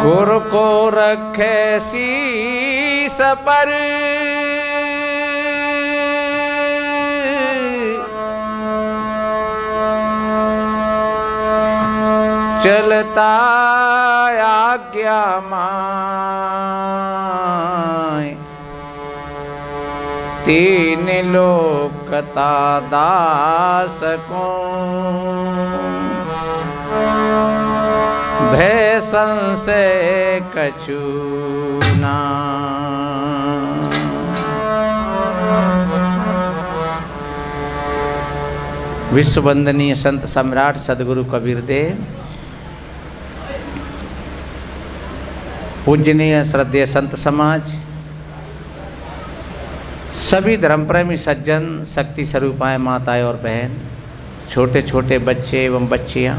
गुरु को रखे शीस पर, चलता आज्ञा माय, तीन लोकता दास को, भय संशय कछु ना। विश्व वंदनीय संत सम्राट सदगुरु कबीर देव, पूजनीय श्रद्धेय संत समाज, सभी धर्म प्रेमी सज्जन, शक्ति स्वरूपाएं माताएं और बहन, छोटे छोटे बच्चे एवं बच्चियां,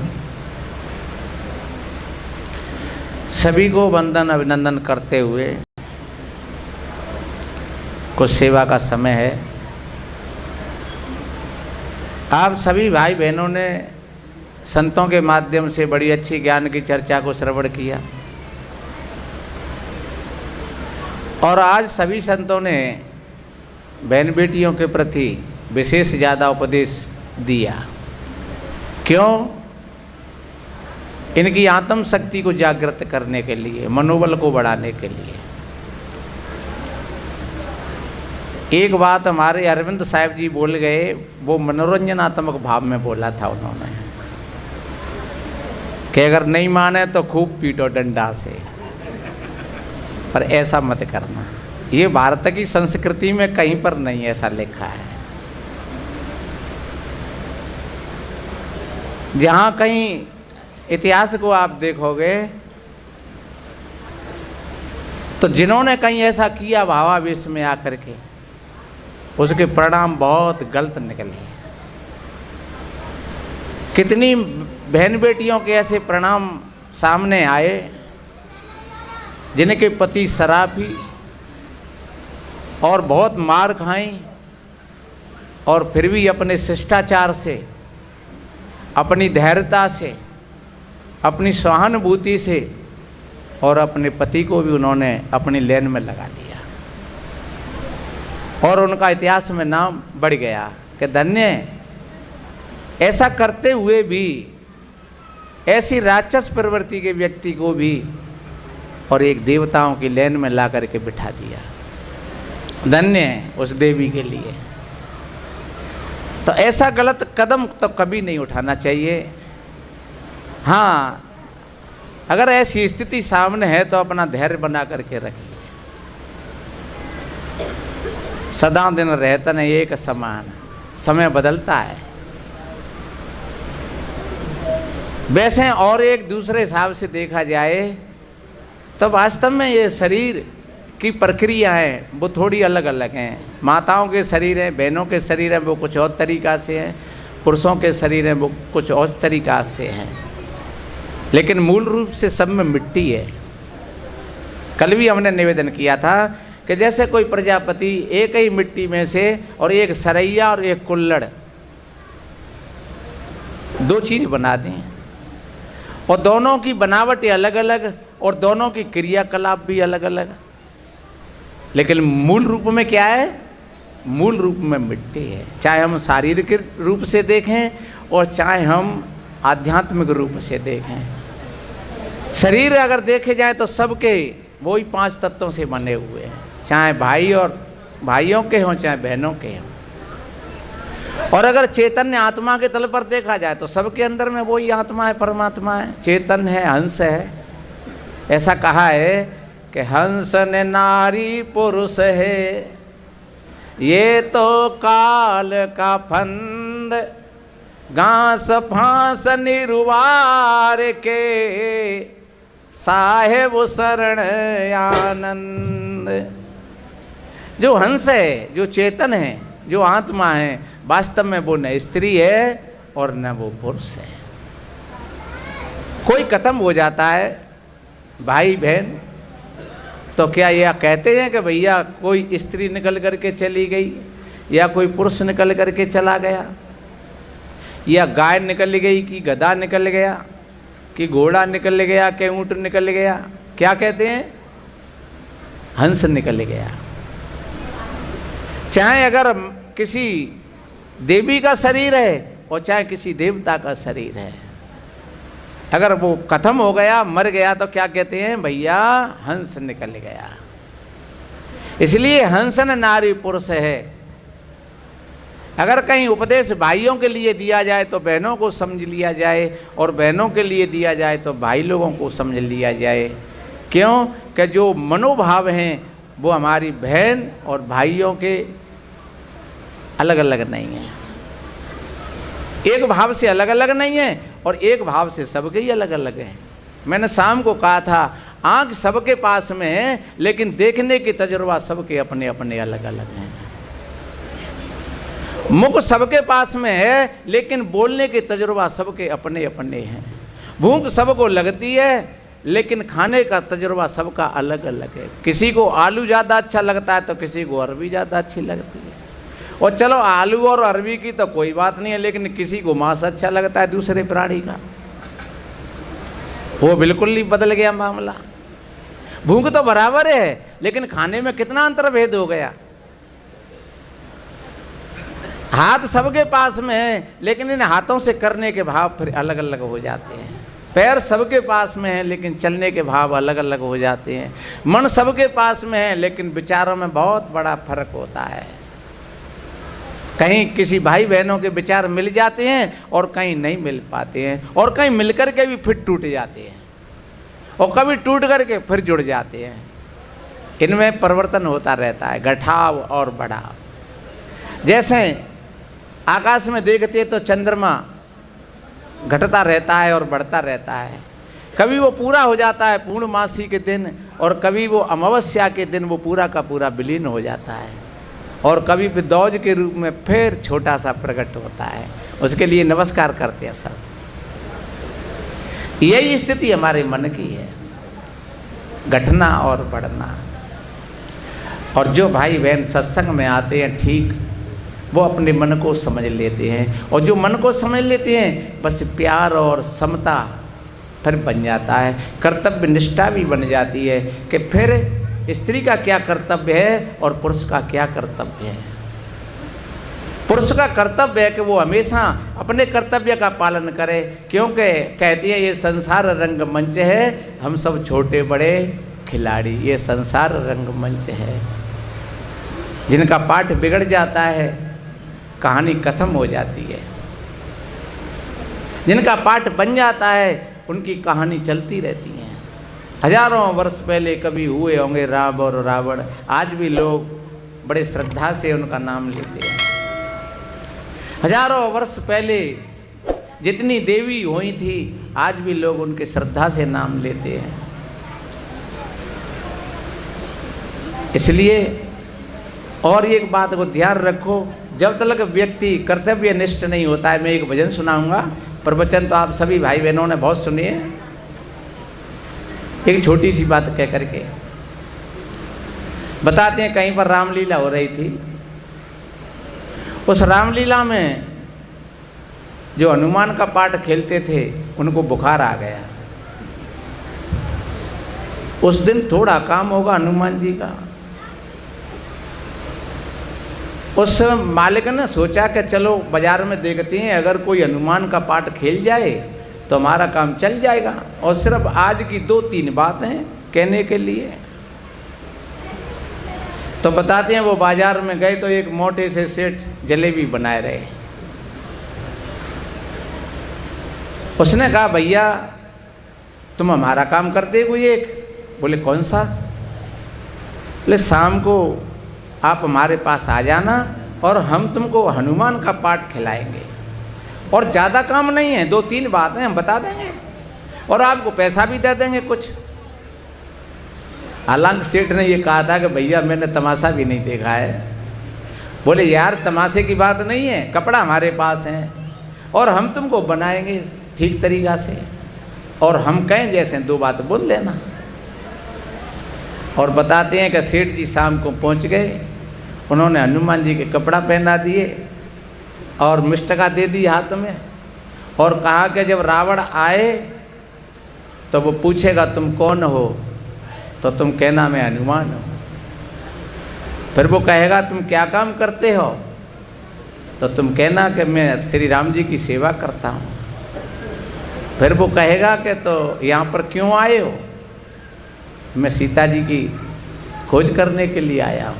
सभी को वंदन अभिनंदन करते हुए कुछ सेवा का समय है। आप सभी भाई बहनों ने संतों के माध्यम से बड़ी अच्छी ज्ञान की चर्चा को श्रवण किया और आज सभी संतों ने बहन बेटियों के प्रति विशेष ज़्यादा उपदेश दिया। क्यों? इनकी आत्म शक्ति को जागृत करने के लिए, मनोबल को बढ़ाने के लिए। एक बात हमारे अरविंद साहब जी बोल गए, वो मनोरंजनात्मक भाव में बोला था उन्होंने कि अगर नहीं माने तो खूब पीटो डंडा से, पर ऐसा मत करना। ये भारत की संस्कृति में कहीं पर नहीं ऐसा लिखा है। जहाँ कहीं इतिहास को आप देखोगे तो जिन्होंने कहीं ऐसा किया भावावेश में आकर के, उसके परिणाम बहुत गलत निकले। कितनी बहन बेटियों के ऐसे परिणाम सामने आए जिनके पति शराबी और बहुत मार खाई और फिर भी अपने शिष्टाचार से, अपनी धैर्यता से, अपनी सहानुभूति से और अपने पति को भी उन्होंने अपनी लेन में लगा लिया और उनका इतिहास में नाम बढ़ गया कि धन्य ऐसा करते हुए भी ऐसी राक्षस प्रवृत्ति के व्यक्ति को भी और एक देवताओं की लेन में ला करके बिठा दिया। धन्य है उस देवी के लिए। तो ऐसा गलत कदम तो कभी नहीं उठाना चाहिए। हाँ, अगर ऐसी स्थिति सामने है तो अपना धैर्य बना करके रखिए। सदा दिन रहता नहीं एक समान, समय बदलता है। वैसे और एक दूसरे हिसाब से देखा जाए तो वास्तव में ये शरीर की प्रक्रिया है वो थोड़ी अलग अलग हैं। माताओं के शरीर हैं, बहनों के शरीर हैं, वो कुछ और तरीक़ा से हैं, पुरुषों के शरीर हैं वो कुछ और तरीक़ा से हैं, लेकिन मूल रूप से सब में मिट्टी है। कल भी हमने निवेदन किया था कि जैसे कोई प्रजापति एक ही मिट्टी में से और एक सरैया और एक कुल्हड़ दो चीज़ बना दें और दोनों की बनावट अलग अलग और दोनों की क्रियाकलाप भी अलग अलग, लेकिन मूल रूप में क्या है? मूल रूप में मिट्टी है। चाहे हम शारीरिक रूप से देखें और चाहे हम आध्यात्मिक रूप से देखें। शरीर अगर देखे जाए तो सबके वही 5 तत्वों से बने हुए हैं, चाहे भाई और भाइयों के हों चाहे बहनों के हों। और अगर चैतन्य आत्मा के तल पर देखा जाए तो सबके अंदर में वही आत्मा है, परमात्मा है, चेतन है, हंस है। ऐसा कहा है कि हंस ने नारी पुरुष है, ये तो काल का फंद, घास फांस निरुवार के, साहेब शरण आनंद। जो हंस है, जो चेतन है, जो आत्मा है, वास्तव में वो न स्त्री है और न वो पुरुष है। कोई खत्म हो जाता है भाई बहन तो क्या यह कहते हैं कि भैया कोई स्त्री निकल करके चली गई या कोई पुरुष निकल करके चला गया या गाय निकल गई कि गधा निकल गया कि घोड़ा निकल गया कि ऊँट निकल गया, क्या कहते हैं? हंस निकल गया। चाहे अगर किसी देवी का शरीर है और चाहे किसी देवता का शरीर है, अगर वो खत्म हो गया, मर गया, तो क्या कहते हैं? भैया हंस निकल गया। इसलिए हंसन नारी पुरुष है। अगर कहीं उपदेश भाइयों के लिए दिया जाए तो बहनों को समझ लिया जाए, और बहनों के लिए दिया जाए तो भाई लोगों को समझ लिया जाए। क्यों? कि जो मनोभाव हैं वो हमारी बहन और भाइयों के अलग अलग नहीं हैं, एक भाव से अलग अलग नहीं है, और एक भाव से सबके ही अलग अलग हैं। मैंने शाम को कहा था, आँख सबके पास में है, लेकिन देखने की तजुर्बा सबके अपने अपने अलग अलग हैं। मुख सबके पास में है, लेकिन बोलने की तजुर्बा सबके अपने अपने हैं। भूख सबको लगती है, लेकिन खाने का तजुर्बा सबका अलग अलग है। किसी को आलू ज़्यादा अच्छा लगता है तो किसी को अरबी ज़्यादा अच्छी लगती है। और चलो आलू और अरबी की तो कोई बात नहीं है, लेकिन किसी को मांस अच्छा लगता है दूसरे प्राणी का, वो बिल्कुल ही बदल गया मामला। भूख तो बराबर है, लेकिन खाने में कितना अंतर्भेद हो गया। हाथ सबके पास में है, लेकिन इन हाथों से करने के भाव फिर अलग अलग हो जाते हैं। पैर सबके पास में है, लेकिन चलने के भाव अलग अलग हो जाते हैं। मन सबके पास में है, लेकिन विचारों में बहुत बड़ा फर्क होता है। कहीं किसी भाई बहनों के विचार मिल जाते हैं और कहीं नहीं मिल पाते हैं, और कहीं मिलकर के भी फिर टूट जाते हैं, और कभी टूट करके फिर जुड़ जाते हैं। इनमें परिवर्तन होता रहता है, घटाव और बढ़ाव। जैसे आकाश में देखते तो चंद्रमा घटता रहता है और बढ़ता रहता है। कभी वो पूरा हो जाता है पूर्णमासी के दिन, और कभी वो अमावस्या के दिन वो पूरा का पूरा विलीन हो जाता है, और कभी भी दौज के रूप में फिर छोटा सा प्रकट होता है। उसके लिए नमस्कार करते हैं सब। यही स्थिति हमारे मन की है, घटना और बढ़ना। और जो भाई बहन सत्संग में आते हैं, ठीक वो अपने मन को समझ लेते हैं, और जो मन को समझ लेते हैं बस प्यार और समता फिर बन जाता है। कर्तव्य निष्ठा भी बन जाती है कि फिर स्त्री का क्या कर्तव्य है और पुरुष का क्या कर्तव्य है। पुरुष का कर्तव्य है कि वो हमेशा अपने कर्तव्य का पालन करे, क्योंकि कहती है ये संसार रंगमंच है, हम सब छोटे बड़े खिलाड़ी। ये संसार रंगमंच है। जिनका पाठ बिगड़ जाता है, कहानी खत्म हो जाती है। जिनका पाठ बन जाता है, उनकी कहानी चलती रहती है। हजारों वर्ष पहले कभी हुए होंगे राम और रावण, आज भी लोग बड़े श्रद्धा से उनका नाम लेते हैं। हजारों वर्ष पहले जितनी देवी हुई थी, आज भी लोग उनके श्रद्धा से नाम लेते हैं। इसलिए और एक बात को ध्यान रखो, जब तक व्यक्ति कर्तव्य निष्ठ नहीं होता है। मैं एक भजन सुनाऊंगा, प्रवचन तो आप सभी भाई बहनों ने बहुत सुने हैं। एक छोटी सी बात कह करके बताते हैं। कहीं पर रामलीला हो रही थी। उस रामलीला में जो हनुमान का पाठ खेलते थे, उनको बुखार आ गया। उस दिन थोड़ा काम होगा हनुमान जी का। उस मालिक ने सोचा कि चलो बाजार में देखते हैं, अगर कोई हनुमान का पाठ खेल जाए तो हमारा काम चल जाएगा। और सिर्फ आज की 2-3 बातें कहने के लिए तो बताते हैं। वो बाजार में गए तो एक मोटे से सेठ जलेबी बनाए रहे। उसने कहा, भैया तुम हमारा काम करते कोई एक? बोले कौन सा? बोले शाम को आप हमारे पास आ जाना और हम तुमको हनुमान का पाठ खिलाएंगे, और ज़्यादा काम नहीं है, 2-3 बातें हम बता देंगे और आपको पैसा भी दे देंगे कुछ। हालांकि सेठ ने ये कहा था कि भैया मैंने तमाशा भी नहीं देखा है। बोले यार तमाशे की बात नहीं है, कपड़ा हमारे पास है और हम तुमको बनाएंगे ठीक तरीक़ा से, और हम कहें जैसे 2 बात बोल लेना। और बताते हैं कि सेठ जी शाम को पहुंच गए। उन्होंने हनुमान जी के कपड़ा पहना दिए और मिष्टका दे दी हाथ में, और कहा कि जब रावण आए तो वो पूछेगा तुम कौन हो, तो तुम कहना मैं हनुमान हूँ। फिर वो कहेगा तुम क्या काम करते हो, तो तुम कहना कि मैं श्री राम जी की सेवा करता हूँ। फिर वो कहेगा कि तो यहाँ पर क्यों आए हो, मैं सीता जी की खोज करने के लिए आया हूँ।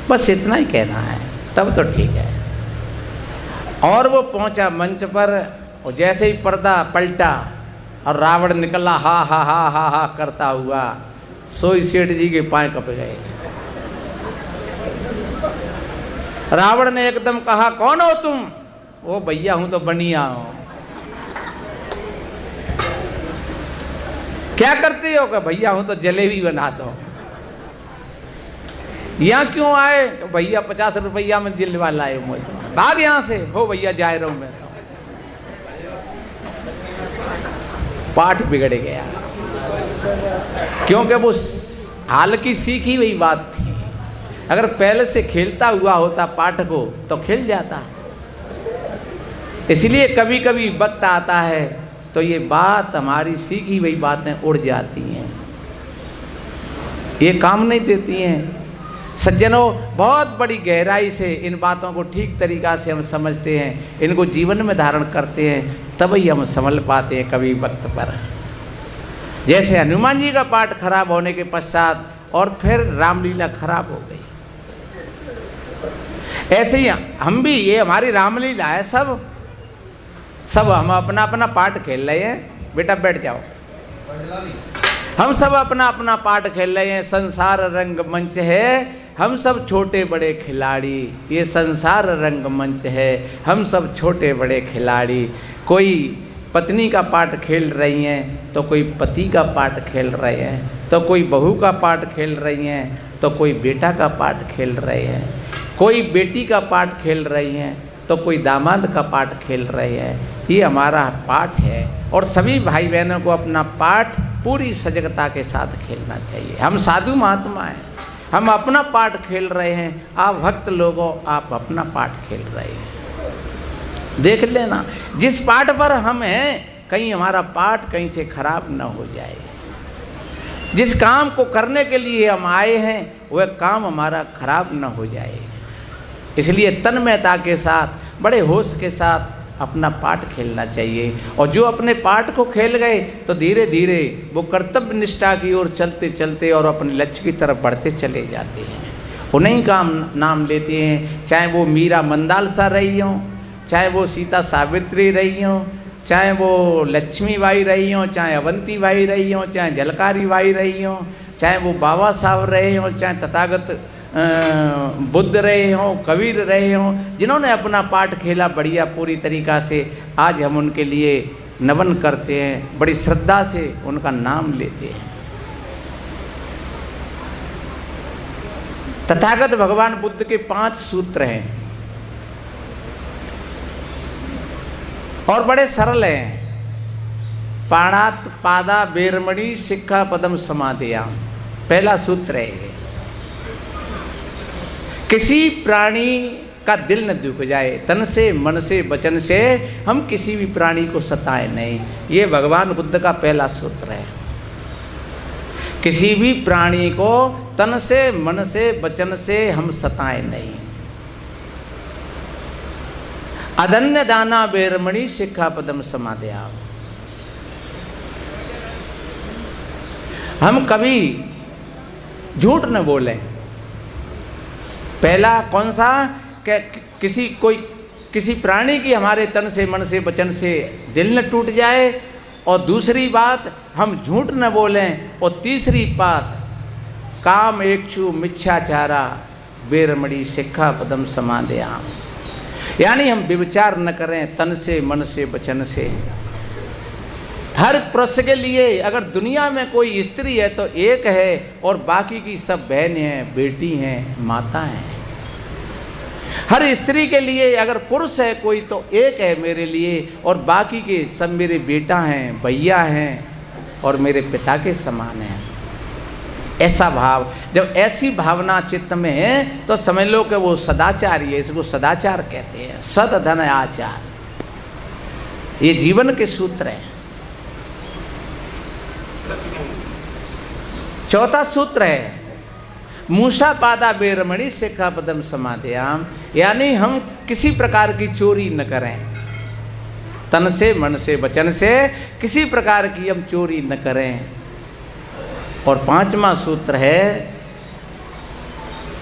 बस इतना ही कहना है, तब तो ठीक है। और वो पहुंचा मंच पर, और जैसे ही पर्दा पलटा और रावण निकला हा हा हा हा हा करता हुआ, सोई सेठ जी के पांव कप गए। रावण ने एकदम कहा कौन हो तुम? वो भैया हूं तो बनिया हूं। क्या करते हो? कि भैया हूं तो जलेबी बनाता हूं। यहाँ क्यों आए? भैया 50 रुपया में जिलवा लाए मुझे, भाग यहाँ से। हो भैया जा रहा हूं मैं। पाठ बिगड़ गया, क्योंकि वो हाल की सीखी हुई बात थी। अगर पहले से खेलता हुआ होता पाठ को तो खेल जाता। इसलिए कभी कभी वक्त आता है तो ये बात हमारी सीखी हुई बातें उड़ जाती हैं, ये काम नहीं देती हैं। सज्जनों, बहुत बड़ी गहराई से इन बातों को ठीक तरीक़ा से हम समझते हैं, इनको जीवन में धारण करते हैं, तभी हम संभल पाते हैं कभी वक्त पर। जैसे हनुमान जी का पाठ खराब होने के पश्चात और फिर रामलीला खराब हो गई, ऐसे ही हम भी, ये हमारी रामलीला है। सब हम अपना अपना पाठ खेल रहे हैं। बेटा बैठ जाओ। हम सब अपना अपना पाठ खेल रहे हैं। संसार रंग मंच है, हम सब छोटे बड़े खिलाड़ी। ये संसार रंग मंच है, हम सब छोटे बड़े खिलाड़ी। कोई पत्नी का पाठ खेल रही हैं तो कोई पति का पाठ खेल रहे हैं, तो कोई बहू का पाठ खेल रही हैं, तो कोई बेटा का पाठ खेल रहे हैं, कोई बेटी का पाठ खेल रही हैं, तो कोई दामाद का पाठ खेल रहे हैं। ये हमारा पाठ है, और सभी भाई बहनों को अपना पाठ पूरी सजगता के साथ खेलना चाहिए। हम साधु महात्मा हैं, हम अपना पाठ खेल रहे हैं। आप भक्त लोगों, आप अपना पाठ खेल रहे हैं। देख लेना, जिस पाठ पर हम हैं कहीं हमारा पाठ कहीं से खराब न हो जाए। जिस काम को करने के लिए हम आए हैं वह काम हमारा खराब न हो जाए। इसलिए तन्मयता के साथ, बड़े होश के साथ अपना पाठ खेलना चाहिए। और जो अपने पाठ को खेल गए तो धीरे धीरे वो कर्तव्य निष्ठा की ओर चलते चलते और अपने लक्ष्य की तरफ बढ़ते चले जाते हैं। उन्हीं का नाम लेते हैं, चाहे वो मीरा मंदालसा रही हों, चाहे वो सीता सावित्री रही हों, चाहे वो लक्ष्मी बाई रही हों, चाहे अवंती बाई रही हों, चाहे झलकारी बाई रही हों, चाहे वो बाबा साहब रहे हों, चाहे तथागत बुद्ध रहे हों, कबीर रहे हों, जिन्होंने अपना पाठ खेला बढ़िया पूरी तरीक़ा से, आज हम उनके लिए नमन करते हैं, बड़ी श्रद्धा से उनका नाम लेते हैं। तथागत भगवान बुद्ध के 5 सूत्र हैं और बड़े सरल हैं। पाणात पादा बेरमणि शिक्षा पदम समाधियाम, पहला सूत्र है। किसी प्राणी का दिल न दुख जाए, तन से मन से वचन से हम किसी भी प्राणी को सताएं नहीं। ये भगवान बुद्ध का पहला सूत्र है। किसी भी प्राणी को तन से मन से वचन से हम सताएं नहीं। अदन्य दाना बेरमणि शिक्षा पदम समाधियाम, हम कभी झूठ न बोलें। पहला कौन सा? किसी प्राणी की हमारे तन से मन से वचन से दिल न टूट जाए, और दूसरी बात हम झूठ न बोलें, और तीसरी बात काम इच्छु मिच्छाचारा बेरमणि शिक्षा पदम समाधियाम, यानी हम व्यभिचार न करें तन से मन से वचन से। हर पुरुष के लिए अगर दुनिया में कोई स्त्री है तो एक है, और बाकी की सब बहन हैं, बेटी हैं, माता हैं। हर स्त्री के लिए अगर पुरुष है कोई तो एक है मेरे लिए, और बाकी के सब मेरे बेटा हैं, भैया हैं, और मेरे पिता के समान हैं। ऐसा भाव, जब ऐसी भावना चित्त में है तो समझ लो कि वो सदाचार ही है। इसको सदाचार कहते हैं, सद धन आचार। ये जीवन के सूत्र हैं। चौथा सूत्र है मूसा पादा बेरमणि शिखा पदम समाधयाम, यानी हम किसी प्रकार की चोरी न करें, तन से मन से वचन से किसी प्रकार की हम चोरी न करें। और पांचवा सूत्र है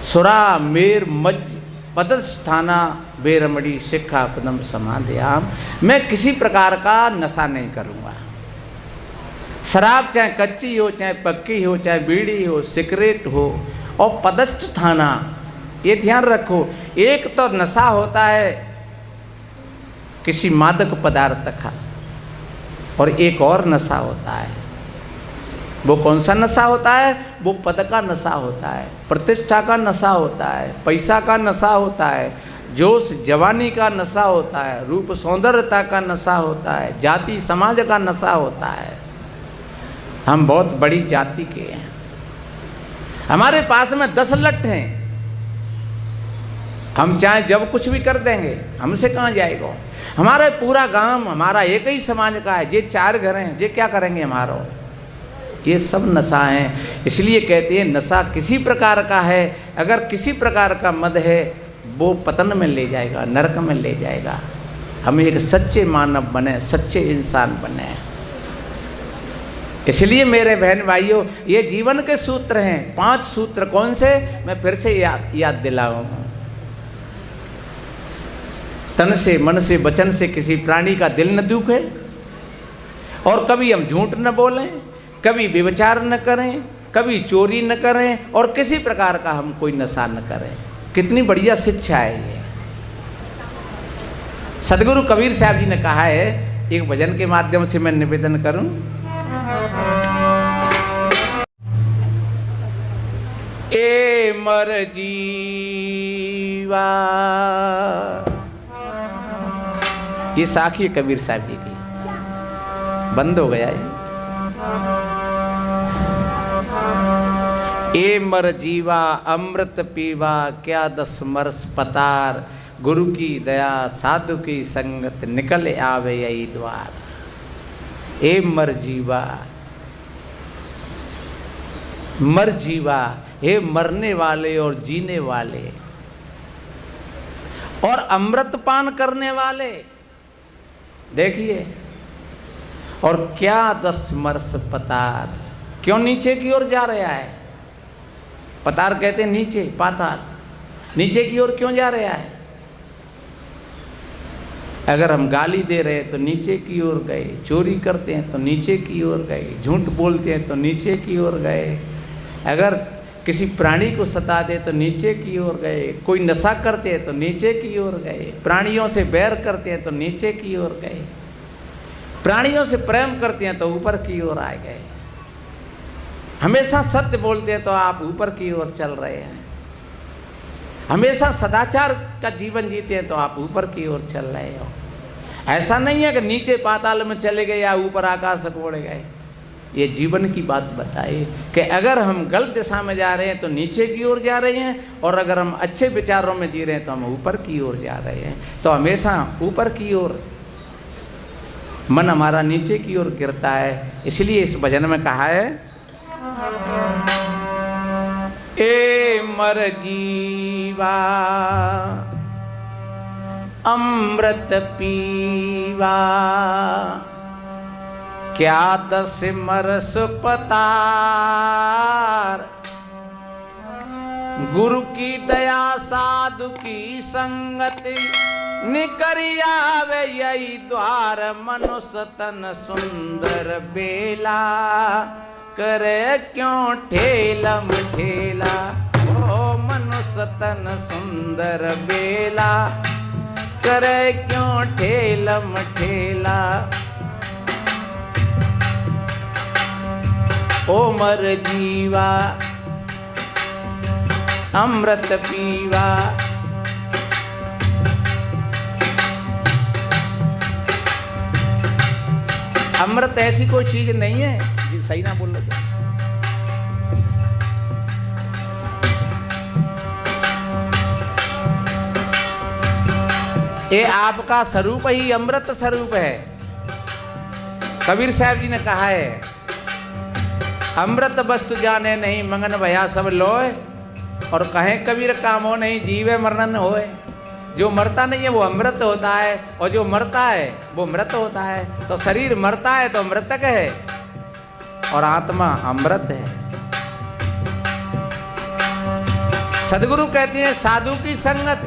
सुरा मेर मज पदस्थाना बेरमणि शिखा पदम समाधयाम, मैं किसी प्रकार का नशा नहीं करूँगा। शराब चाहे कच्ची हो, चाहे पक्की हो, चाहे बीड़ी हो, सिगरेट हो, और पदस्थ थाना, ये ध्यान रखो, एक तो नशा होता है किसी मादक पदार्थ का, और एक और नशा होता है। वो कौन सा नशा होता है? वो पद का नशा होता है, प्रतिष्ठा का नशा होता है, पैसा का नशा होता है, जोश जवानी का नशा होता है, रूप सौंदर्यता का नशा होता है, जाति समाज का नशा होता है। हम बहुत बड़ी जाति के हैं, हमारे पास में 10 लठ हैं, हम चाहे जब कुछ भी कर देंगे, हमसे कहाँ जाएगा? हमारा पूरा गांव हमारा एक ही समाज का है, जे 4 घर हैं, जे क्या करेंगे हमारा? ये सब नशा हैं। इसलिए कहते हैं नशा किसी प्रकार का है, अगर किसी प्रकार का मद है वो पतन में ले जाएगा, नरक में ले जाएगा। हम एक सच्चे मानव बने, सच्चे इंसान बने। इसलिए मेरे बहन भाइयों, ये जीवन के सूत्र हैं, 5 सूत्र। कौन से? मैं फिर से याद दिलाऊं। तन से मन से वचन से किसी प्राणी का दिल न दुखे, और कभी हम झूठ न बोलें, कभी व्यभिचार न करें, कभी चोरी न करें, और किसी प्रकार का हम कोई नशा न करें। कितनी बढ़िया शिक्षा है ये। सदगुरु कबीर साहब जी ने कहा है, एक भजन के माध्यम से मैं निवेदन करूं। ए मर जीवा, ये साखी कबीर साहब जी की, बंद हो गया है। ए मर जीवा अमृत पीवा, क्या 10 मरस पतार, गुरु की दया साधु की संगत, निकल आवे यही द्वार। ए मर जीवा, मर जीवा, हे मरने वाले और जीने वाले और अमृत पान करने वाले, देखिए। और क्या 10 मरस पतार, क्यों नीचे की ओर जा रहा है? पतार कहते हैं नीचे, पाताल, नीचे की ओर क्यों जा रहा है? अगर हम गाली दे रहे हैं तो नीचे की ओर गए, चोरी करते हैं तो नीचे की ओर गए, झूठ बोलते हैं तो नीचे की ओर गए, अगर किसी प्राणी को सता दे तो नीचे की ओर गए, कोई नशा करते हैं तो नीचे की ओर गए, प्राणियों से बैर करते हैं तो नीचे की ओर गए, प्राणियों से प्रेम करते हैं तो ऊपर की ओर आ गए, हमेशा सत्य बोलते हैं तो आप ऊपर की ओर चल रहे हैं, हमेशा सदाचार का जीवन जीते हैं तो आप ऊपर की ओर चल रहे हो। ऐसा नहीं है कि नीचे पाताल में चले गए या ऊपर आकाश कोड़ गए। ये जीवन की बात बताइए कि अगर हम गलत दिशा में जा रहे हैं तो नीचे की ओर जा रहे हैं, और अगर हम अच्छे विचारों में जी रहे हैं तो हम ऊपर की ओर जा रहे हैं। तो हमेशा ऊपर की ओर मन हमारा नीचे की ओर गिरता है। इसलिए इस भजन में कहा है, ए मर जीवा अमृत पीवा, क्या 10 मरस पतार, गुरु की दया साधु की संगति, निकरिया वे यही द्वार, मनुष्य तन सुंदर बेला, करे क्यों ठेलम ठेला, ओ मनुष्य तन सुंदर बेला, करे क्यों ठेलम ठेला। ओ मर जीवा अमृत पीवा, अमृत ऐसी कोई चीज नहीं है, जी सही ना बोल रहे। ये आपका स्वरूप ही अमृत स्वरूप है। कबीर साहब जी ने कहा है, अमृत वस्तु जाने नहीं मंगन भया सब लोए, और कहें कबीर कामो नहीं जीवे मरणन होए। जो मरता नहीं है वो अमृत होता है, और जो मरता है वो मृत होता है। तो शरीर मरता है तो मृतक है, और आत्मा अमृत है। सदगुरु कहते हैं साधु की संगत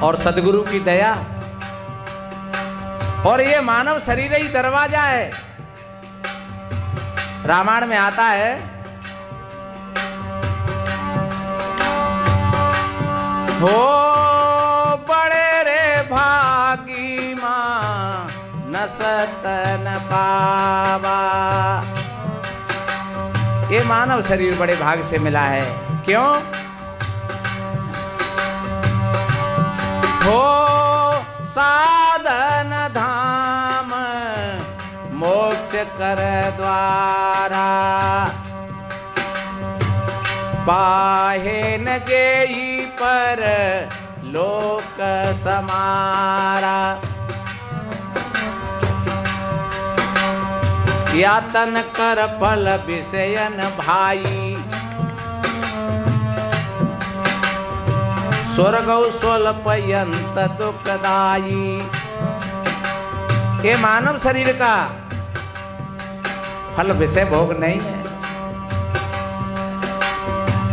और सदगुरु की दया, और ये मानव शरीर ही दरवाजा है। रामायण में आता है, हो बड़े रे भागी मां न सतन पावा। ये मानव शरीर बड़े भाग से मिला है। क्यों? हो साधन धाम मोक्ष कर द्वारा, पाहे न जेई पर लोक समारा। यातन कर फल विषयन भाई, स्वर्ग स्वल्पयंत दुखदाई। ये मानव शरीर का फल विषय भोग नहीं है।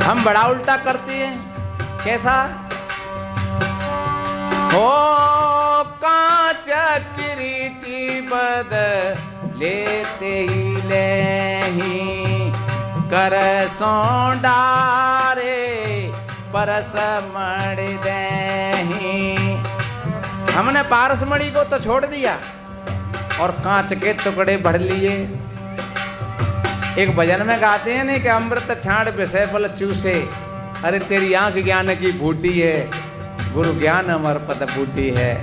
हम बड़ा उल्टा करते हैं। कैसा? हो कांच किरीची बद लेते ही लेही, कर सो डारे परस मणि देही। हमने पारस मणि को तो छोड़ दिया और कांच के टुकड़े भर लिए। एक भजन में गाते हैं नहीं कि अमृत छाड़ विषय फल चूसे, अरे तेरी आंख ज्ञान की बूटी है, गुरु ज्ञान अमर पद बूटी है।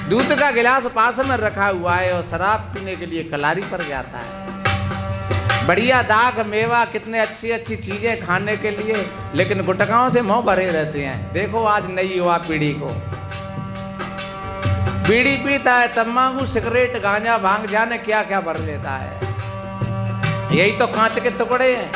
दूध का गिलास पास में रखा हुआ है और शराब पीने के लिए कलारी पर जाता है। बढ़िया दाग मेवा कितने अच्छी अच्छी चीजें खाने के लिए, लेकिन गुटखाओं से मुंह भरे रहते हैं। देखो आज नई युवा पीढ़ी को, बीड़ी पीता है, तम्बाकू सिगरेट गांजा भांग जाने क्या क्या भर लेता है। यही तो कांच के टुकड़े हैं।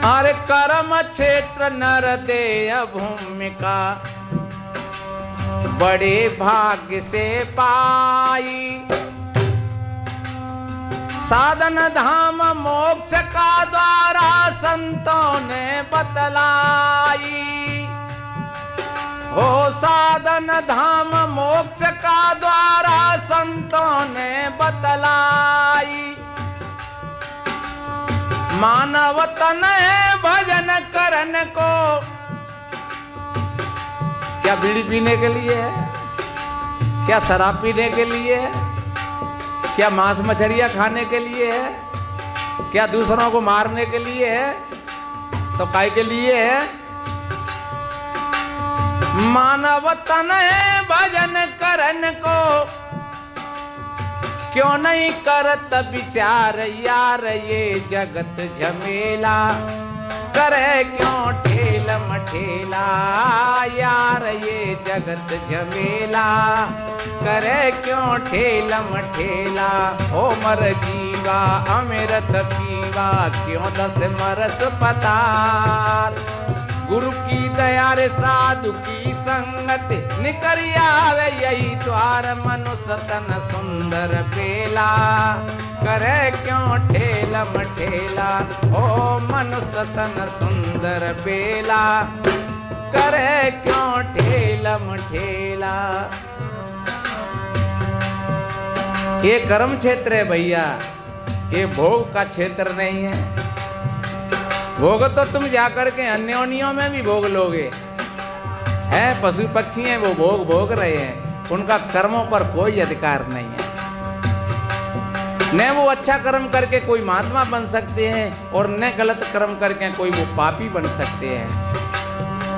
अरे कर्म क्षेत्र नर देय भूमिका, बड़े भाग्य से पाई। साधन धाम मोक्ष का द्वारा संतों ने बतलाई। हो साधन धाम मोक्ष का द्वारा संतों ने बतलाई। मानव तन भजन करन को, क्या बीड़ी पीने के लिए है? क्या शराब पीने के लिए है? क्या मांस मछलियां खाने के लिए है? क्या दूसरों को मारने के लिए है? तो काय के लिए है? मानव तन भजन करन को, क्यों नहीं करत विचार यार ये जगत झमेला। करे क्यों ठेल मठेला यार ये जगत झमेला। करे क्यों ठेल मठेला। ओ मर जीवा अमृत पीवा, क्यों दस मरस पताल। गुरु की दया रे साधु की संगत, निकरी आवे यही द्वार मनुष्य तन सुंदर बेला। करे क्यों ठेल मठेला, ओ मनुष्य तन सुंदर बेला। करे क्यों ठेल मठेला। ये कर्म क्षेत्र है भैया, ये भोग का क्षेत्र नहीं है। भोग तो तुम जाकर के अन्योन्यों में भी भोग लोगे। हैं पशु पक्षी हैं, वो भोग भोग रहे हैं, उनका कर्मों पर कोई अधिकार नहीं है। न वो अच्छा कर्म करके कोई महात्मा बन सकते हैं और न गलत कर्म करके कोई वो पापी बन सकते हैं।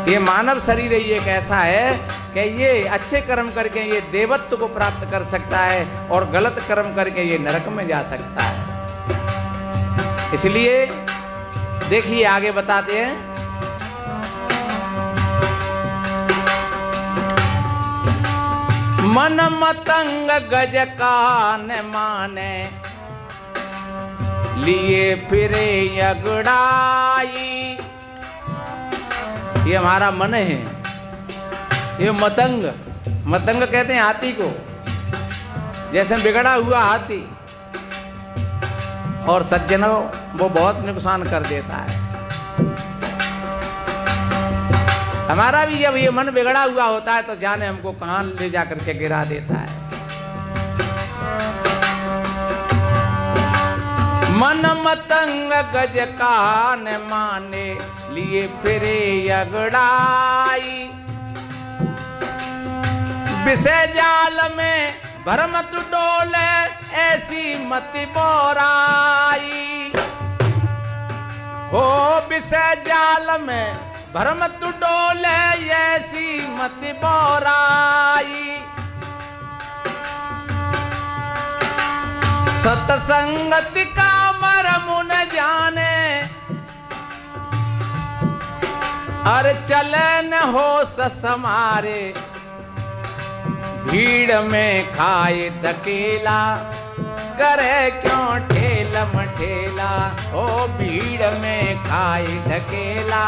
ये मानव शरीर ये एक ऐसा है कि ये अच्छे कर्म करके ये देवत्व को प्राप्त कर सकता है और गलत कर्म करके ये नरक में जा सकता है। इसलिए देखिए आगे बताते हैं। मन मतंग गज का न माने, लिए फिरे अगड़ाई। ये हमारा मन है, ये मतंग, मतंग कहते हैं हाथी को, जैसे बिगड़ा हुआ हाथी। और सज्जनों वो बहुत नुकसान कर देता है। हमारा भी जब ये मन बिगड़ा हुआ होता है तो जाने हमको कहां ले जाकर के गिरा देता है। मन मतंग गज का न माने, लिए फिरे अगड़ाई। विषय जाल में भरम तु डोले, ऐसी मति बोराई। हो विषय जाल में भरम तु डोले, ऐसी मति बोराई। सतसंगति का मरम न जाने, अरे चले न हो समारे। भीड़ में खाए धकेला, करे क्यों ठेला मठेला। ओ भीड़ में खाए धकेला,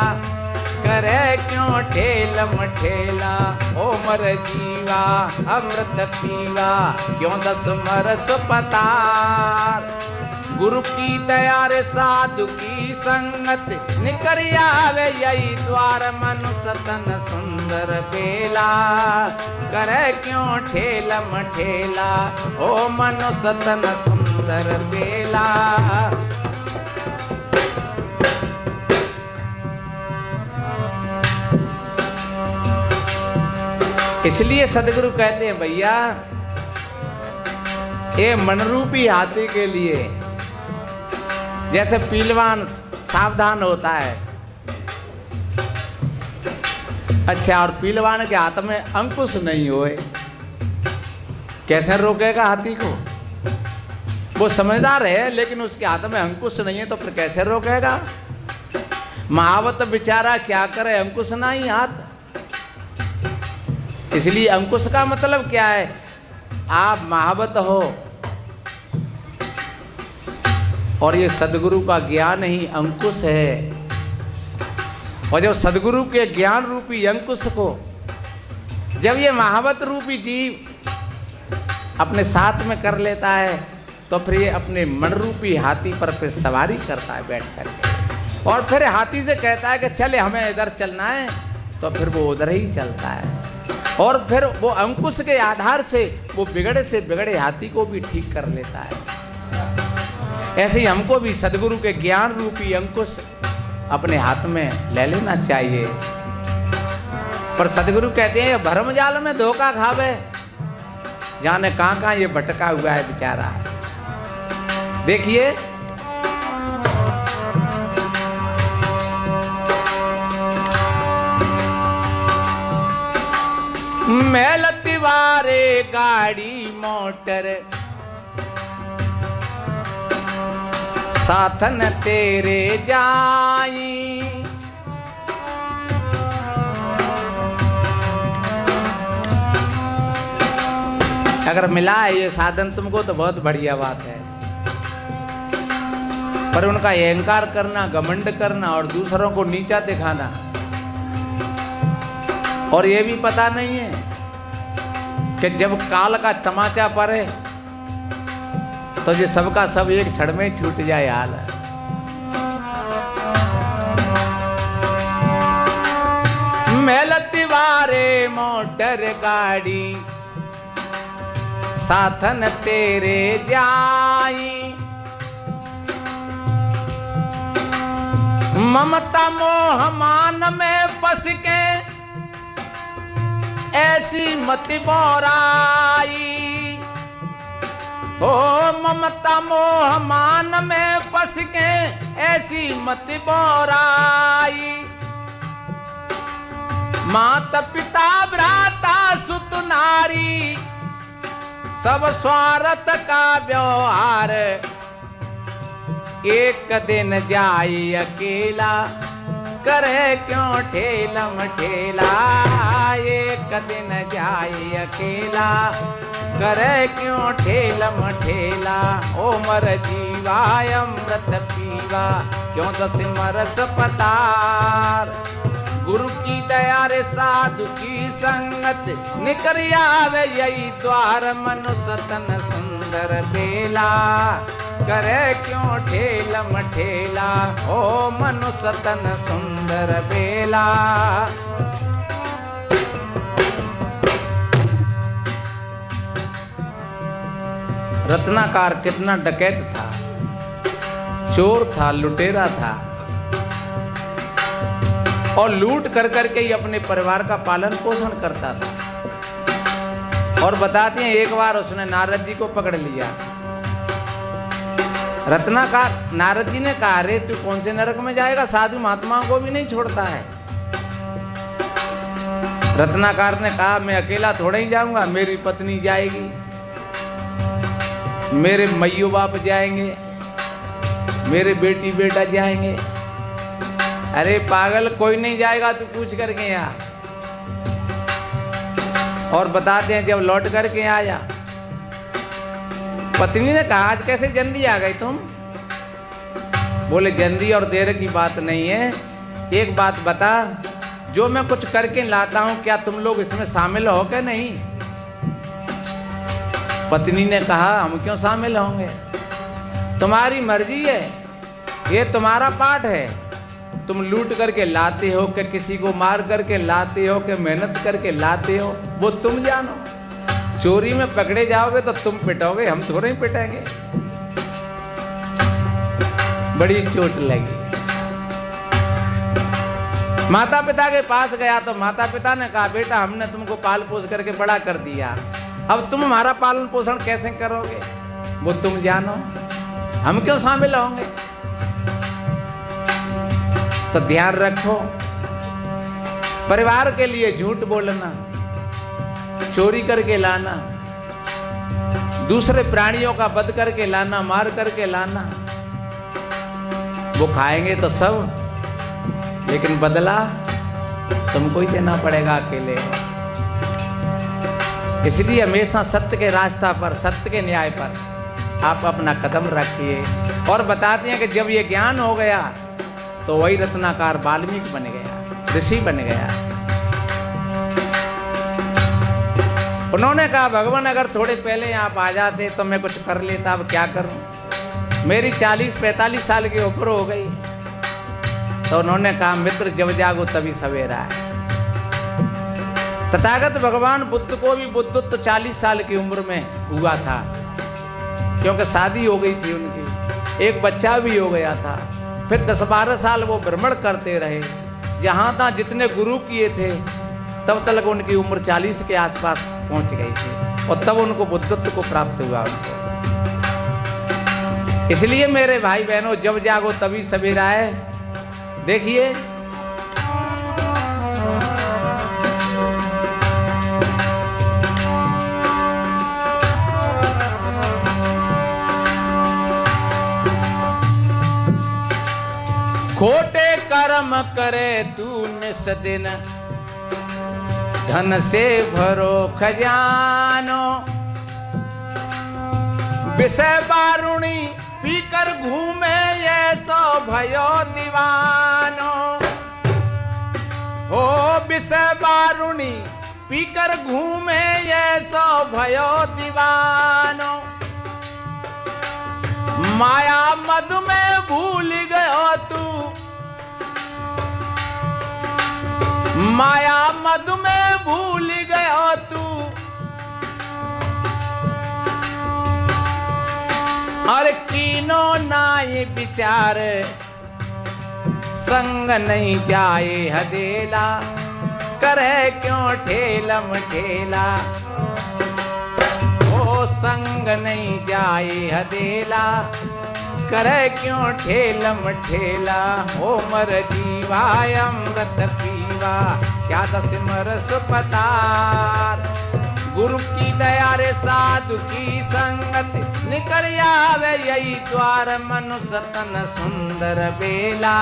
करे क्यों ठेला मठेला। ओ मर जीवा अमृत पीवा, क्यों दस मरस पतार। गुरु की दया रे साधु की संगत, निकर आवे यही द्वार। मनुष्य तन सुंदर बेला, करे क्यों ठेला मठेला। ओ मनुष्य तन सुंदर बेला। इसलिए सदगुरु कहते हैं भैया, ये मनरूपी हाथी के लिए जैसे पीलवान सावधान होता है। अच्छा, और पीलवान के हाथ में अंकुश नहीं होए, कैसे रोकेगा हाथी को? वो समझदार है लेकिन उसके हाथ में अंकुश नहीं है, तो फिर कैसे रोकेगा? महावत बेचारा क्या करे, अंकुश नहीं हाथ। इसलिए अंकुश का मतलब क्या है? आप महावत हो और ये सदगुरु का ज्ञान ही अंकुश है। और जब सदगुरु के ज्ञान रूपी अंकुश को जब ये महावत रूपी जीव अपने साथ में कर लेता है, तो फिर ये अपने मन रूपी हाथी पर फिर सवारी करता है बैठ कर। और फिर हाथी से कहता है कि चले हमें इधर चलना है, तो फिर वो उधर ही चलता है। और फिर वो अंकुश के आधार से वो बिगड़े से बिगड़े हाथी को भी ठीक कर लेता है। ऐसे ही हमको भी सदगुरु के ज्ञान रूपी अंकुश अपने हाथ में ले लेना चाहिए। पर सदगुरु कहते हैं भरम जाल में धोखा खावे, जाने कहां कहां ये भटका हुआ है बेचारा। देखिए, मैल तिवारे गाड़ी मोटर, साथन तेरे जाई। अगर मिला है ये साधन तुमको तो बहुत बढ़िया बात है, पर उनका अहंकार करना, घमंड करना और दूसरों को नीचा दिखाना, और ये भी पता नहीं है कि जब काल का तमाचा पड़े तो ये सबका सब एक क्षण में छूट जाए हाल। मैल तिवारे मोटर गाड़ी, साथन तेरे जाई। ममता मोह मान में फंस के, ऐसी मति बोराई। ओ ममता मोह मान में फंस के, ऐसी मति बोराई। माता पिता भ्राता सुत नारी, सब स्वार्थ का व्यवहार। एक दिन जाई अकेला, करे क्यों ठेला मठेला। एक कदे न जाए अकेला, करे क्यों ठेलम ठेला। ओ मर जीवा अमृत पीवा, क्यों दस मरस पतार। गुरु की दया रे साधु की संगत, निकर आवे यही द्वार। मनुष्य तन सुंदर बेला, करे क्यों ठेलम ठेला। ओ मनुष्य तन सुंदर बेला। रत्नाकर कितना डकैत था, चोर था, लुटेरा था, और लूट कर करके ही अपने परिवार का पालन पोषण करता था। और बताते हैं एक बार उसने नारद जी को पकड़ लिया। रत्नाकर, नारद जी ने कहा, अरे तू कौन से नरक में जाएगा, साधु महात्माओं को भी नहीं छोड़ता है। रत्नाकर ने कहा, मैं अकेला थोड़ा ही जाऊंगा, मेरी पत्नी जाएगी, मेरे मैयो बाप जाएंगे, मेरे बेटी बेटा जाएंगे। अरे पागल, कोई नहीं जाएगा, तू पूछ करके यहाँ। और बताते हैं जब लौट करके आया, पत्नी ने कहा, आज कैसे जल्दी आ गई तुम। बोले, जल्दी और देर की बात नहीं है, एक बात बता, जो मैं कुछ करके लाता हूं क्या तुम लोग इसमें शामिल हो क्या नहीं। पत्नी ने कहा, हम क्यों शामिल होंगे, तुम्हारी मर्जी है, ये तुम्हारा पाठ है। तुम लूट करके लाते हो कि किसी को मार करके लाते हो कि मेहनत करके लाते हो, वो तुम जानो। चोरी में पकड़े जाओगे तो तुम पिटोगे, हम थोड़े ही पिटेंगे। बड़ी चोट लगी। माता पिता के पास गया तो माता पिता ने कहा, बेटा हमने तुमको पाल पोस करके बड़ा कर दिया, अब तुम हमारा पालन पोषण कैसे करोगे, वो तुम जानो, हम क्यों शामिल होंगे। तो ध्यान रखो, परिवार के लिए झूठ बोलना, चोरी करके लाना, दूसरे प्राणियों का वध करके लाना, मार करके लाना, वो खाएंगे तो सब, लेकिन बदला तुमको ही देना पड़ेगा अकेले। इसलिए हमेशा सत्य के रास्ता पर, सत्य के न्याय पर आप अपना कदम रखिए। और बताते हैं कि जब ये ज्ञान हो गया तो वही रत्नाकर वाल्मीकि बन गया, ऋषि बन गया। उन्होंने कहा, भगवान अगर थोड़े पहले आप आ जाते तो मैं कुछ कर लेता, अब क्या करूं, मेरी 40-45 साल की उम्र हो गई। तो उन्होंने कहा, मित्र जब जागो तभी सवेरा है। तथागत भगवान बुद्ध को भी बुद्धत्व 40 साल की उम्र में हुआ था, क्योंकि शादी हो गई थी उनकी, एक बच्चा भी हो गया था। फिर 10-12 साल वो भ्रमण करते रहे, जहाँ तहाँ जितने गुरु किए थे, तब तक उनकी उम्र 40 के आसपास पहुँच गई थी, और तब उनको बुद्धत्व को प्राप्त हुआ उनको। इसलिए मेरे भाई बहनों, जब जागो तभी सवेरा है। देखिए, खोटे कर्म करे तू निस दिन, धन से भरो खजानो। विषय बारुणी पीकर घूमे ये सो भयो दीवानो। हो विषय बारुणी पीकर घूमे ये सो भयो दीवानो। माया मद में भूल गयो तू, माया मद में भूल गयो तू। और कीनो नाई विचार, संग नहीं जाए हदेला। करे क्यों ठेलम ठेला, ओ संग नहीं जाए हदेला। करे क्यों ठेलम ठेला, ओ मर जीवा अमृत पीवा। क्या दस मरस पतार, गुरु की दया रे साधु की संगत। निकर आवे यही द्वार, मनुष्य तन सुंदर बेला।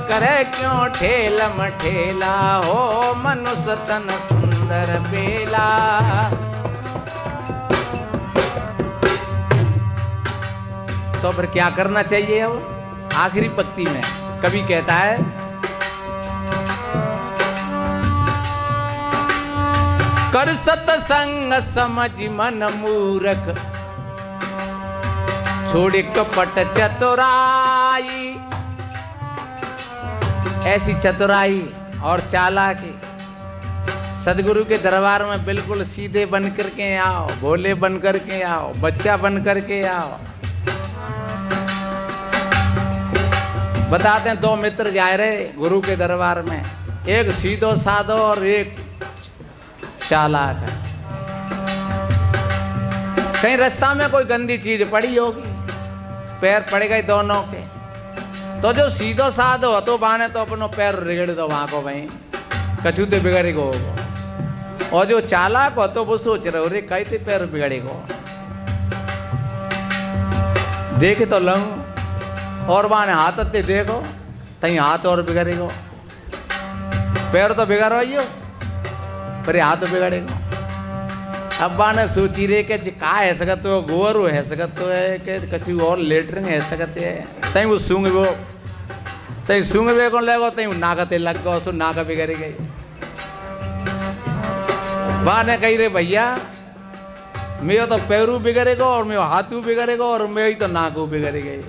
करे क्यों ठेलम ठेला, हो मनुष्य तन सुंदर सुंदर बेला। तो फिर क्या करना चाहिए? अब आखिरी पंक्ति में कवि कहता है, कर सतसंग समझ मन मूरख, छोड़े कपट चतुराई। ऐसी चतुराई और चालाकी, सदगुरु के दरबार में बिल्कुल सीधे बन करके आओ, भोले बन करके आओ, बच्चा बन करके आओ। बताते हैं, दो मित्र जा रहे गुरु के दरबार में, एक सीधो साधो और एक चालाक है। कहीं रास्ता में कोई गंदी चीज पड़ी होगी, पैर पड़ गए दोनों के, तो जो सीधो साधो हो तो बाने तो अपनो पैर रिगड़ दो वहां को, भाई कछु तो बिगड़ेगो। और जो चालाक हो तो वो सोच रहे रे कैसे पैर बिगड़ेगो, देखे तो लंग और बाने हाथ ते देखो तई हाथ और बिगड़ेगो। पैर तो बिगड़ रही हो पर हाथ तो बिगड़ेगो। अब बाने सोची रे के का है सकत हो, गोरू है सकत है के कछु और लेटरिंग है सकत है, तई वो सूंघबो, तई सूंघबे को लगो तई नाकते लग गो, सो नाक बिगड़ गई। बाने कही रे भैया मेरा तो पैरू बिगड़ेगा और मेरा हाथू बिगड़ेगा और मेरी तो नाकू बिगड़ गई।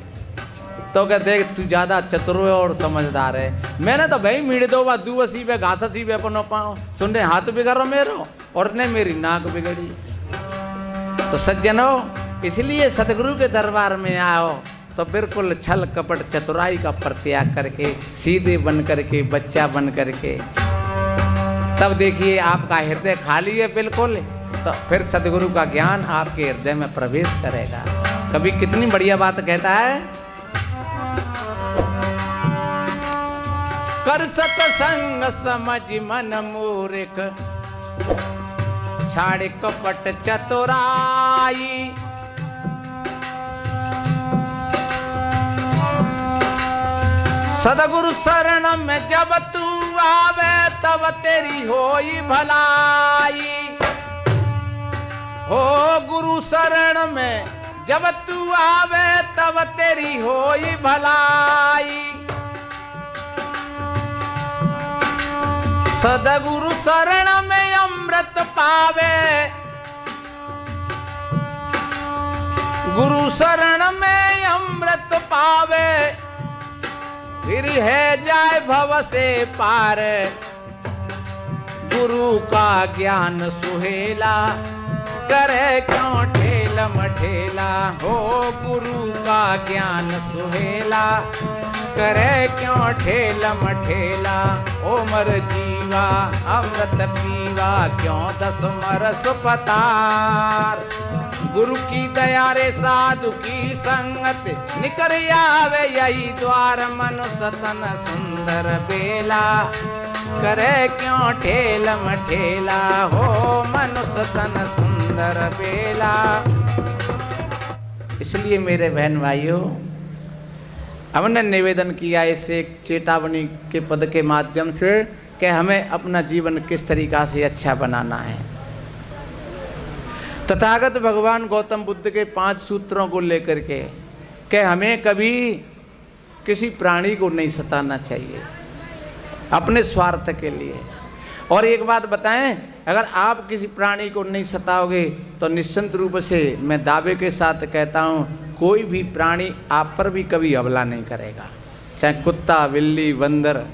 तो क्या देख तू ज्यादा चतुर है और समझदार है, मैंने तो भाई मीड़ दो बात दू सी पे घास सी पे अपनो पाओ सुनने हाथ बिगड़ मेरो और ने मेरी नाक बिगड़ी। तो सज्जनों, इसलिए सतगुरु के दरबार में आओ तो बिल्कुल छल कपट चतुराई का परित्याग करके सीधे बन करके बच्चा बन करके, तब देखिए आपका हृदय खाली है बिल्कुल, तो फिर सतगुरु का ज्ञान आपके हृदय में प्रवेश करेगा। कभी कितनी बढ़िया बात कहता है, कर सतसंग समझ मन मूर्ख, छाड़ कपट चतुराई। सदगुरु शरण में जब तू आवे तब तेरी होई भलाई। हो गुरु शरण में जब तू आवे तब तेरी होई भलाई। सदगुरु शरण में अमृत पावे, गुरु शरण में अमृत पावे, फिर है जाए भव से पार। गुरु का ज्ञान सुहेला, करे क्यों ठेला मठेला। हो गुरु का ज्ञान सुहेला, करे क्यों ठेला मठेला। ओ मर जीवा अमृत पीवा, क्यों दस मरस पतार। गुरु की दया रे साधु की संगत, निकर आवे यही द्वार। मनुष्य तन सुंदर बेला, करे क्यों ठेला मठेला। हो मनुष्य तन सुंदर बेला। इसलिए मेरे बहन भाइयों, हमने निवेदन किया इस एक चेतावनी के पद के माध्यम से कि हमें अपना जीवन किस तरीका से अच्छा बनाना है। तथागत भगवान गौतम बुद्ध के 5 सूत्रों को लेकर के कि हमें कभी किसी प्राणी को नहीं सताना चाहिए अपने स्वार्थ के लिए। और एक बात बताएं, अगर आप किसी प्राणी को नहीं सताओगे तो निश्चित रूप से मैं दावे के साथ कहता हूँ, कोई भी प्राणी आप पर भी कभी हमला नहीं करेगा। चाहे कुत्ता, बिल्ली, बंदर,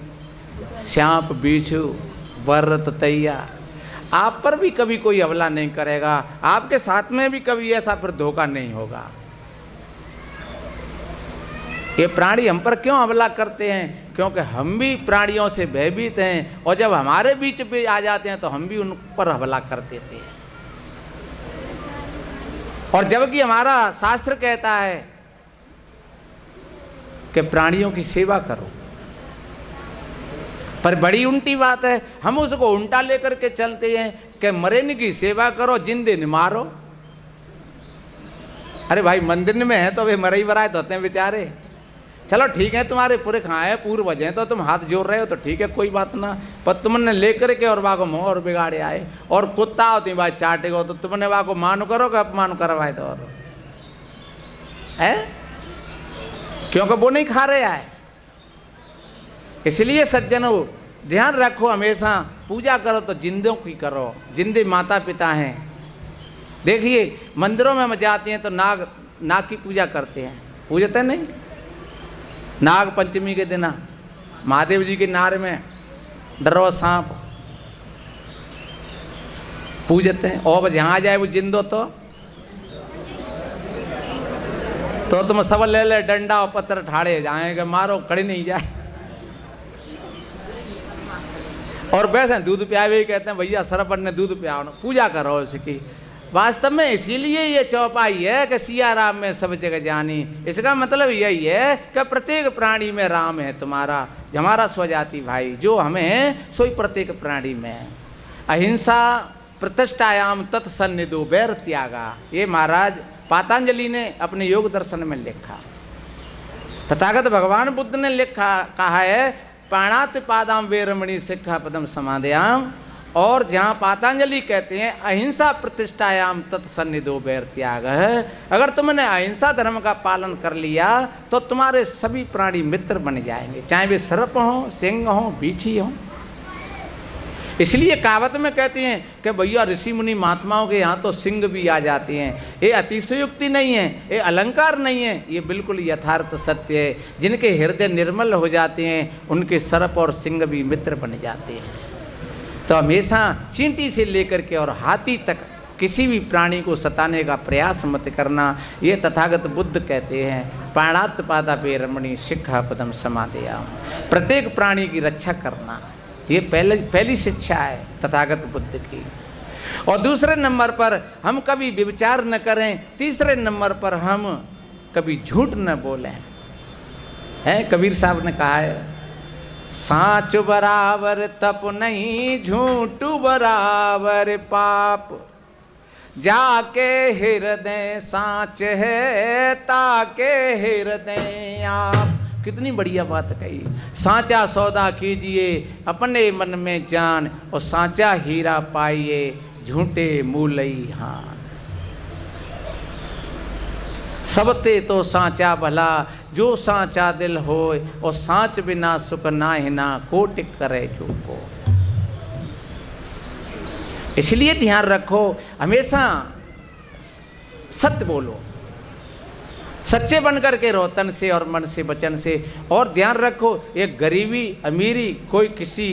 सांप, बिच्छू, वर्र, ततैया, आप पर भी कभी कोई हमला नहीं करेगा। आपके साथ में भी कभी ऐसा फिर धोखा नहीं होगा। ये प्राणी हम पर क्यों हमला करते हैं? क्योंकि हम भी प्राणियों से भयभीत हैं, और जब हमारे बीच पे आ जाते हैं तो हम भी उन पर हमला कर देते हैं। और जबकि हमारा शास्त्र कहता है कि प्राणियों की सेवा करो, पर बड़ी उल्टी बात है, हम उसको उल्टा लेकर के चलते हैं कि मरेन की सेवा करो, जिंदे न मारो। अरे भाई, मंदिर में है तो वे मरे ही बरात होते हैं बेचारे, चलो ठीक है, तुम्हारे पुरख आए पूर्वज हैं तो तुम हाथ जोड़ रहे हो तो ठीक है, कोई बात ना, पर तुमने लेकर के और वाको मुँह और बिगाड़े आए, और कुत्ता होती बात चाटेगा तो तुमने वाको मान करो कि अपमान करवाए तो और है, क्योंकि वो नहीं खा रहे आए। इसलिए सज्जनों ध्यान रखो, हमेशा पूजा करो तो जिंदों की करो, जिंदे माता पिता हैं। देखिए मंदिरों में हम जाते हैं तो नाग की पूजा करते हैं, पूजते नहीं? नाग पंचमी के दिन महादेव जी के नार में डरो सांप पूजते हैं, और जहाँ जाए वो जिंदो तो तुम सब ले ले डंडा और पत्थर ठाड़े जाएंगे, मारो कड़ी नहीं जाए। और वैसे दूध पियावे कहते हैं भैया सरपन ने दूध पियाओ, पूजा करो उसकी। वास्तव में इसीलिए ये चौपाई है कि सिया राम में सब जगह जानी। इसका मतलब यही है कि प्रत्येक प्राणी में राम है तुम्हारा, हमारा स्वजाति भाई जो हमें सोई प्रत्येक प्राणी में। अहिंसा प्रतिष्ठायाम तत्सन्निधो वैर त्यागा, ये महाराज पातंजलि ने अपने योग दर्शन में लिखा। तथागत भगवान बुद्ध ने लिखा कहा है पाणाति पादाम वेरमणि शिक्षा पदम समाधयाम, और जहाँ पातंजलि कहते हैं अहिंसा प्रतिष्ठायाम तत्सन्निधो वैर त्याग है। अगर तुमने अहिंसा धर्म का पालन कर लिया तो तुम्हारे सभी प्राणी मित्र बन जाएंगे, चाहे वे सर्प हों, सिंह हों, बीछी हों। इसलिए कहावत में कहते हैं कि भैया ऋषि मुनि महात्माओं के यहाँ तो सिंह भी आ जाते हैं। ये अतिशयोक्ति नहीं है, ये अलंकार नहीं है, ये बिल्कुल यथार्थ सत्य है। जिनके हृदय निर्मल हो जाते हैं उनके सर्प और सिंह भी मित्र बन जाते हैं। तो हमेशा चींटी से लेकर के और हाथी तक किसी भी प्राणी को सताने का प्रयास मत करना। ये तथागत बुद्ध कहते हैं प्राणात पादा वेरमणि शिक्षा पदम समाधयाम, प्रत्येक प्राणी की रक्षा करना, ये पहली शिक्षा है तथागत बुद्ध की। और दूसरे नंबर पर हम कभी व्यभिचार न करें, तीसरे नंबर पर हम कभी झूठ न बोलें। है कबीर साहब ने कहा है साँच बराबर तप नहीं, झूठ बराबर पाप, जाके हृदय साँच है ताके हृदय आप। कितनी बढ़िया बात कही। साँचा सौदा कीजिए अपने मन में जान, और साँचा हीरा पाइए झूठे मूलई हान। सबते तो साँचा भला जो साँचा दिल होए, और साँच बिना सुख ना हिना कोटिक करे जो को। इसलिए ध्यान रखो हमेशा सत्य बोलो, सच्चे बनकर के रहो तन से और मन से वचन से। और ध्यान रखो एक गरीबी अमीरी कोई किसी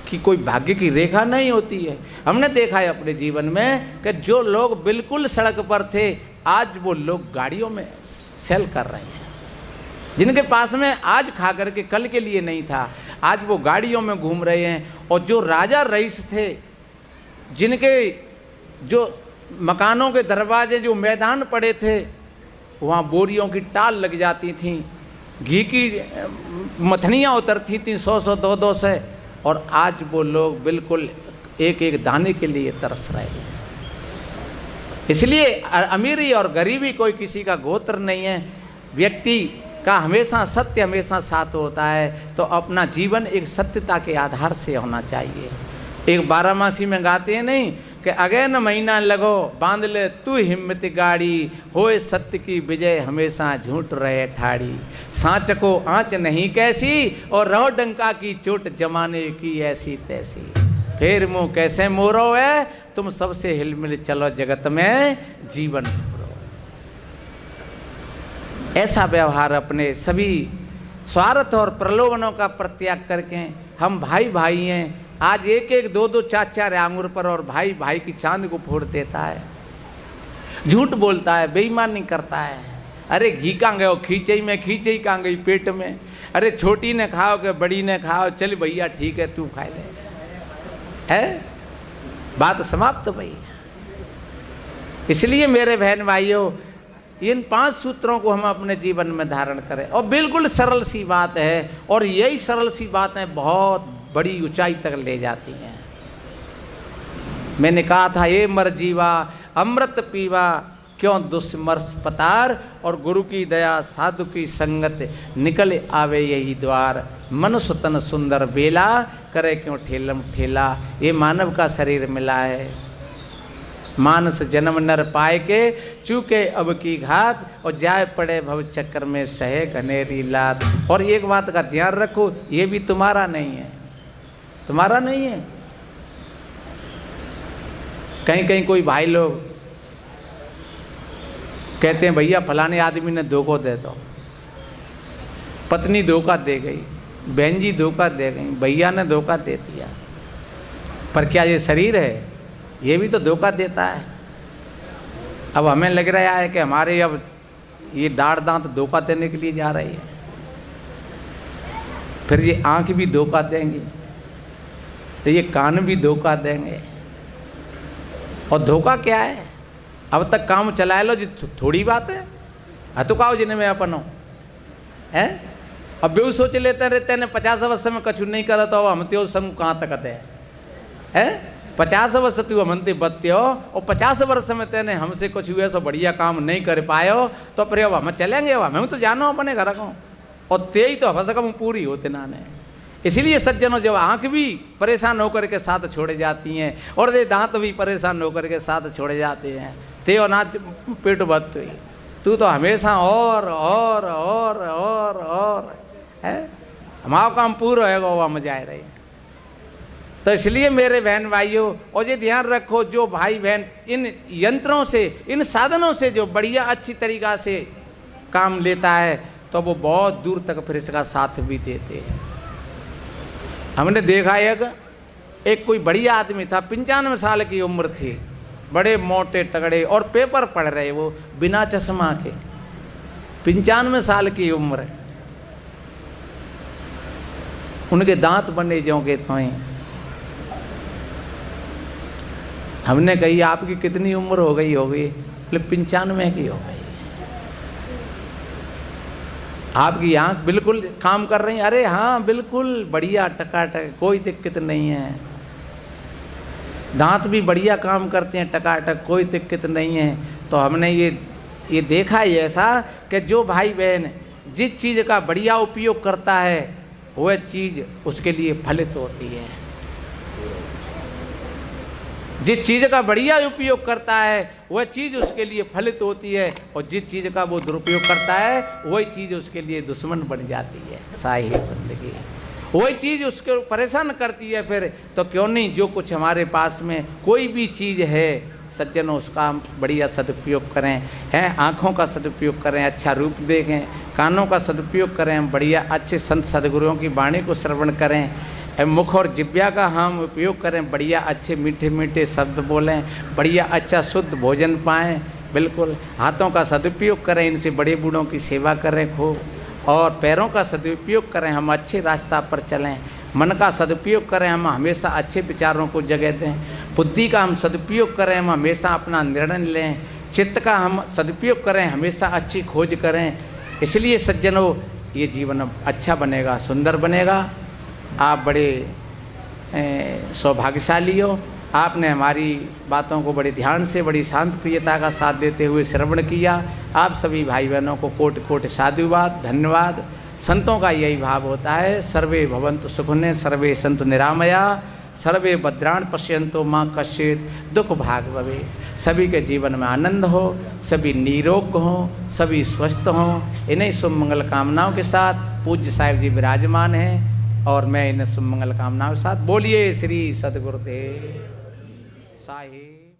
की कोई भाग्य की रेखा नहीं होती है। हमने देखा है अपने जीवन में कि जो लोग बिल्कुल सड़क पर थे आज वो लोग गाड़ियों में सेल कर रहे हैं। जिनके पास में आज खा करके कल के लिए नहीं था आज वो गाड़ियों में घूम रहे हैं। और जो राजा रईस थे जिनके जो मकानों के दरवाजे जो मैदान पड़े थे वहाँ बोरियों की टाल लग जाती थी, घी की मथनियाँ उतरती थी 100-100 200 से, और आज वो लोग बिल्कुल एक एक दाने के लिए तरस रहे हैं। इसलिए अमीरी और गरीबी कोई किसी का गोत्र नहीं है, व्यक्ति का हमेशा सत्य हमेशा साथ होता है। तो अपना जीवन एक सत्यता के आधार से होना चाहिए। एक बारामासी में गाते हैं नहीं कि अगे न महीना लगो बांध ले तू हिम्मत गाड़ी, होए सत्य की विजय हमेशा झूठ रहे ठाड़ी। सांच को आँच नहीं कैसी और रहो डंका की चोट जमाने की ऐसी तैसी। फिर मुँह कैसे मोरो है तुम सबसे हिलमिल चलो जगत में जीवन थोड़ो। ऐसा व्यवहार अपने सभी स्वार्थ और प्रलोभनों का परित्याग करके हम भाई भाई हैं। आज एक एक दो दो चार चार आंगुर पर और भाई भाई की चांद को फोड़ देता है, झूठ बोलता है, बेईमानी करता है। अरे घी कहाँ गए, खींचई में खींचई कहाँ गई पेट में। अरे छोटी ने खाओ कि बड़ी ने खाओ, चल भैया ठीक है तू खा ले, है बात समाप्त भाई। इसलिए मेरे बहन भाइयों इन 5 सूत्रों को हम अपने जीवन में धारण करें। और बिल्कुल सरल सी बात है, और यही सरल सी बातें बहुत बड़ी ऊंचाई तक ले जाती हैं। मैंने कहा था ये मर जीवा अमृत पीवा क्यों दुस्मर्श पतार, और गुरु की दया साधु की संगत, निकल आवे यही द्वार, मनुष्य तन सुंदर बेला, करे क्यों ठेलम ठेला। ये मानव का शरीर मिला है, मानस जन्म नर पाए के, चूके अब की घात, और जाए पड़े भव चक्कर में सहे घनेरी लात। और एक बात का ध्यान रखो, ये भी तुम्हारा नहीं है, तुम्हारा नहीं है। कहीं कहीं कोई भाई लोग कहते हैं भैया फलाने आदमी ने धोखा दे दो, पत्नी धोखा दे गई, बहन जी धोखा दे गई, भैया ने धोखा दे दिया, पर क्या ये शरीर है? ये भी तो धोखा देता है। अब हमें लग रहा है कि हमारे अब ये दाढ़ दांत धोखा देने के लिए जा रही है, फिर ये आंख भी धोखा देंगी, तो ये कान भी धोखा देंगे। और धोखा क्या है? अब तक काम चला लो जी, थोड़ी बात है। तो कहो जिन्हें मैं अपन हो है। अब बेऊ सोच लेते रहते ने 50 वर्ष में कछु नहीं करा तो हम त्यो संग कहाँ तक है 50 वर्ष तू हमनते बत्ते हो, और 50 वर्ष में तेने हमसे कुछ हुए सो बढ़िया काम नहीं कर पायो, तो पर अब हम चलेंगे, अब हमें तो जानो अपने घर को, और ते ही तो हंस कम पूरी होते नाने। इसलिए सज्जनों, जब आंख भी परेशान होकर के साथ छोड़े जाती हैं, और ये दांत भी परेशान होकर के साथ छोड़े जाते हैं, ते और नाच पेट बत हुई, तू तो हमेशा और है, हमारा काम पूरा होगा वो हम जा रहे हैं। तो इसलिए मेरे बहन भाइयों, और ये ध्यान रखो, जो भाई बहन इन यंत्रों से, इन साधनों से जो बढ़िया अच्छी तरीक़ा से काम लेता है, तो वो बहुत दूर तक फिर इसका साथ भी देते हैं। हमने देखा एक कोई बढ़िया आदमी था, 95 साल की उम्र थी, बड़े मोटे तगड़े, और पेपर पढ़ रहे वो बिना चश्मा के, 95 साल की उम्र, उनके दांत बने जोगे तो ही। हमने कही आपकी कितनी उम्र हो गई होगी? बोले 95 की हो गई। आपकी आँख बिल्कुल काम कर रही है? अरे हाँ बिल्कुल बढ़िया टकाटक, कोई दिक्कत नहीं है। दांत भी बढ़िया काम करते हैं टकाटक, कोई दिक्कत नहीं है। तो हमने ये देखा है ऐसा कि जो भाई बहन जिस चीज़ का बढ़िया उपयोग करता है, वह चीज़ उसके लिए फलित होती है। जिस चीज़ का बढ़िया उपयोग करता है वह चीज़ उसके लिए फलित होती है, और जिस चीज़ का वो दुरुपयोग करता है वही चीज़ उसके लिए दुश्मन बन जाती है। साही बंदगी, वही चीज़ उसको परेशान करती है। फिर तो क्यों नहीं, जो कुछ हमारे पास में कोई भी चीज़ है सज्जनों, उसका हम बढ़िया सदुपयोग करें, हैं आँखों का सदुपयोग करें, अच्छा रूप देखें, कानों का सदुपयोग करें, बढ़िया अच्छे संत सदगुरुओं की वाणी को श्रवण करें, मुख और जिब्या का हम उपयोग करें, बढ़िया अच्छे मीठे मीठे शब्द बोलें, बढ़िया अच्छा शुद्ध भोजन पाएं, बिल्कुल हाथों का सदुपयोग करें, इनसे बड़े बूढ़ों की सेवा करें खूब, और पैरों का सदुपयोग करें, हम अच्छे रास्ता पर चलें, मन का सदुपयोग करें, हम हमेशा अच्छे विचारों को जगह दें, बुद्धि का हम सदुपयोग करें, हम हमेशा अपना निर्णय लें, चित्त का हम सदुपयोग करें, हमेशा अच्छी खोज करें। इसलिए सज्जनों, ये जीवन अच्छा बनेगा, सुंदर बनेगा। आप बड़े सौभाग्यशाली हो, आपने हमारी बातों को बड़े ध्यान से, बड़ी शांत प्रियता का साथ देते हुए श्रवण किया। आप सभी भाई बहनों को कोटि कोटि साधुवाद, धन्यवाद। संतों का यही भाव होता है, सर्वे भवन्तु सुखिनः, सर्वे सन्तु निरामया, सर्वे भद्राणि पश्यन्तु मां कश्चित् दुख भाग भवेत्। सभी के जीवन में आनंद हो, सभी निरोग हों, सभी स्वस्थ हों। इन्हीं शुभ मंगल कामनाओं के साथ पूज्य साहिब जी विराजमान हैं, और मैं इन शुभ मंगल कामनाओं के साथ बोलिए श्री सद्गुरुदेव साहिब।